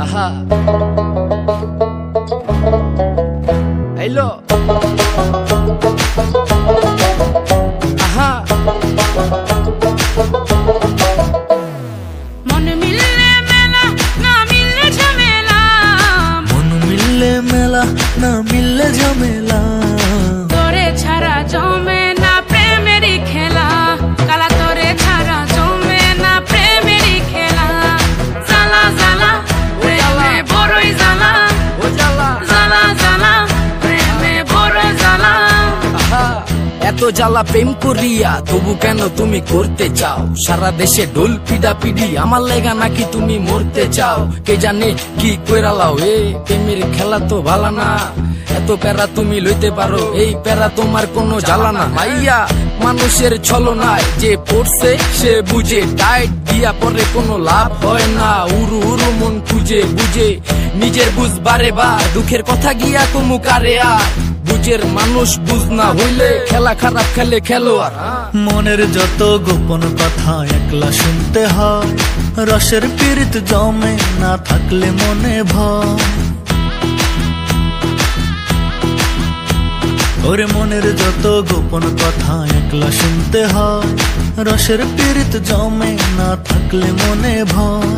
আহা হ্যালো আহা মন মিললে মেলা না মিললে ঝামেলা, মন মিললে মেলা না মিললে ঝামেলা, তোরে ছাড়া জমে না প্রেমেরই খেলা, কালা তোরে ছাড়া জমে না প্রেমেরই খেলা, জ্বালা জ্বালা প্রেমে বড়ই জ্বালা, ও জ্বালা জ্বালা জ্বালা প্রেমে বড় জ্বালা। আহা এত জ্বালা প্রেম করিয়া তবু কেন তুমি করতে চাও, সারা দেশে ঢোল পিডা পিডি আমার লেগা নাকি তুমি মরতে চাও, কে জানে কি কইরালাও এ প্রেমের খেলা তো ভালা না, এত প্যারা তুমি লইতে পারো এই প্যারা তোমার কোনো জ্বালা না। মাইয়া মানুষের ছলনায় যে পড়ছে সে বুঝে, টাইট দিয়া পরে কোনো লাভ হয় না, উরু উরু মন খুঁজে বুঝে নিজের বুঝ বারে বা দুঃখের কথা গিয়া কমু কারে আর, বুঝের মানুষ বুঝ না হইলে খেলা খারাপ খেলে খেলোয়াড়। মনের যত গোপন কথা একলা শুনতে হয়, রসের পীড়িত জমে না থাকলে মনে ভয়, ওরে মনের যত গোপন কথা একলা শুনতে হয়, রসের পীড়িত জমে না থাকলে মনে ভয়।